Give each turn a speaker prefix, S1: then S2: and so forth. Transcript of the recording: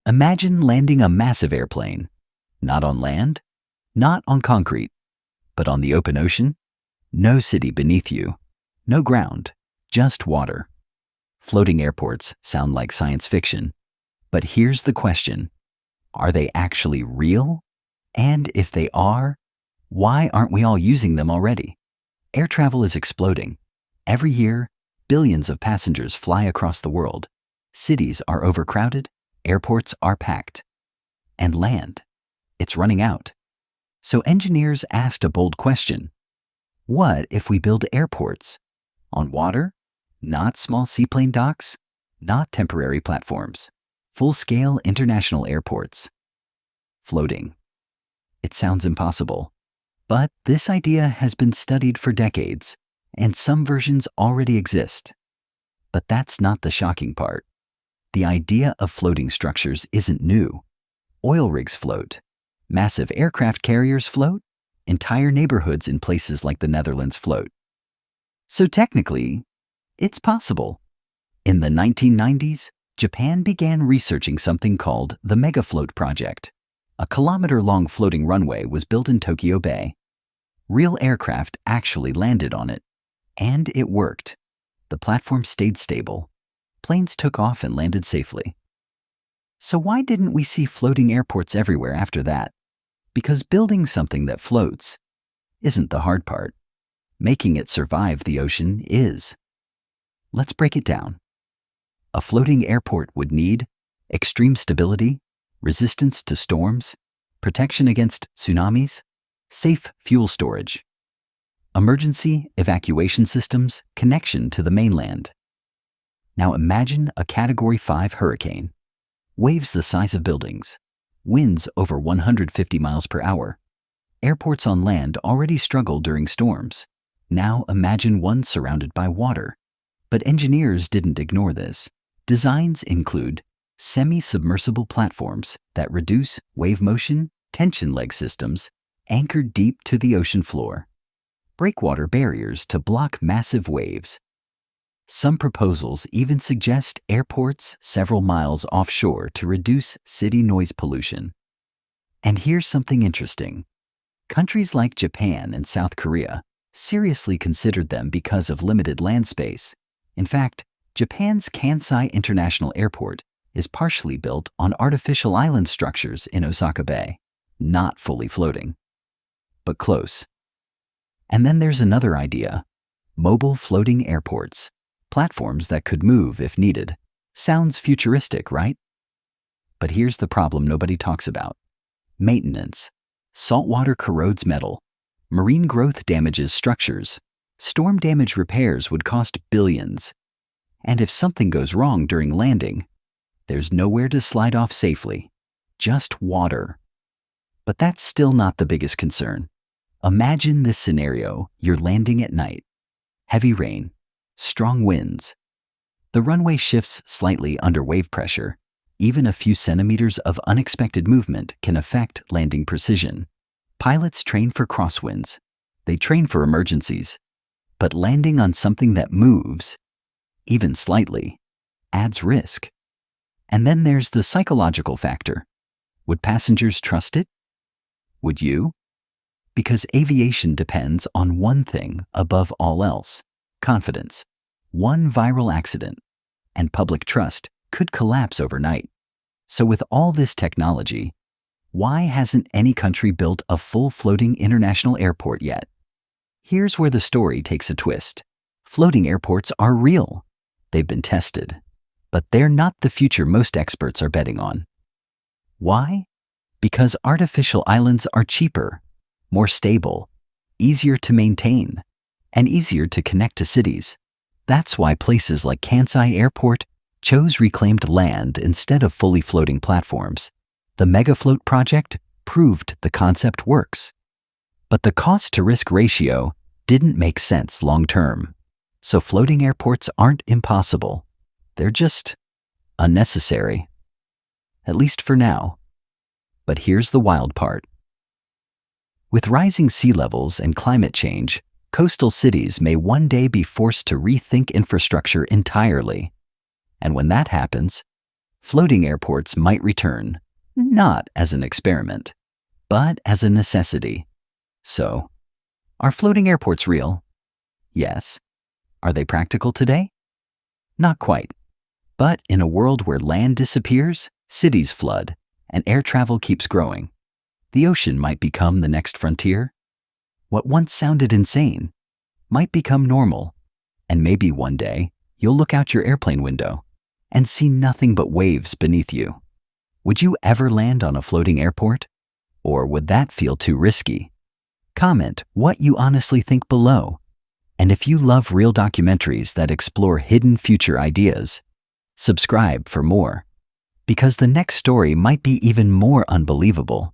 S1: Imagine landing a massive airplane, not on land, not on concrete, but on the open ocean. No city beneath you, no ground, just water. Floating airports sound like science fiction, but here's the question. Are they actually real? And if they are, why aren't we all using them already? Air travel is exploding. Every year, billions of passengers fly across the world. Cities are overcrowded, airports are packed. And land, it's running out. So engineers asked a bold question. What if we build airports on water, not small seaplane docks, not temporary platforms, full-scale international airports? Floating. It sounds impossible, but this idea has been studied for decades, and some versions already exist. But that's not the shocking part. The idea of floating structures isn't new. Oil rigs float. Massive aircraft carriers float. Entire neighborhoods in places like the Netherlands float. So technically, it's possible. In the 1990s, Japan began researching something called the Megafloat Project. A kilometer-long floating runway was built in Tokyo Bay. Real aircraft actually landed on it. And it worked. The platform stayed stable. Planes took off and landed safely. So why didn't we see floating airports everywhere after that? Because building something that floats isn't the hard part. Making it survive the ocean is. Let's break it down. A floating airport would need extreme stability, resistance to storms, protection against tsunamis, safe fuel storage, emergency evacuation systems, connection to the mainland. Now imagine a Category 5 hurricane, waves the size of buildings, winds over 150 miles per hour. Airports on land already struggle during storms. Now imagine one surrounded by water. But engineers didn't ignore this. Designs include semi-submersible platforms that reduce wave motion, tension leg systems, anchored deep to the ocean floor, breakwater barriers to block massive waves. Some proposals even suggest airports several miles offshore to reduce city noise pollution. And here's something interesting. Countries like Japan and South Korea seriously considered them because of limited land space. In fact, Japan's Kansai International Airport is partially built on artificial island structures in Osaka Bay, not fully floating, but close. And then there's another idea, mobile floating airports. Platforms that could move if needed. Sounds futuristic, right? But here's the problem nobody talks about. Maintenance. Saltwater corrodes metal. Marine growth damages structures. Storm damage repairs would cost billions. And if something goes wrong during landing, there's nowhere to slide off safely. Just water. But that's still not the biggest concern. Imagine this scenario. You're landing at night. Heavy rain. Strong winds. The runway shifts slightly under wave pressure. Even a few centimeters of unexpected movement can affect landing precision. Pilots train for crosswinds. They train for emergencies. But landing on something that moves, even slightly, adds risk. And then there's the psychological factor. Would passengers trust it? Would you? Because aviation depends on one thing above all else: confidence. One viral accident, and public trust could collapse overnight. So with all this technology, why hasn't any country built a full floating international airport yet? Here's where the story takes a twist. Floating airports are real. They've been tested. But they're not the future most experts are betting on. Why? Because artificial islands are cheaper, more stable, easier to maintain, and easier to connect to cities. That's why places like Kansai Airport chose reclaimed land instead of fully floating platforms. The Megafloat project proved the concept works. But the cost-to-risk ratio didn't make sense long-term. So floating airports aren't impossible. They're just unnecessary. At least for now. But here's the wild part. With rising sea levels and climate change, coastal cities may one day be forced to rethink infrastructure entirely. And when that happens, floating airports might return, not as an experiment, but as a necessity. So, are floating airports real? Yes. Are they practical today? Not quite. But in a world where land disappears, cities flood, and air travel keeps growing, the ocean might become the next frontier. What once sounded insane might become normal, and maybe one day you'll look out your airplane window and see nothing but waves beneath you. Would you ever land on a floating airport? Or would that feel too risky? Comment what you honestly think below. And if you love real documentaries that explore hidden future ideas, subscribe for more, because the next story might be even more unbelievable.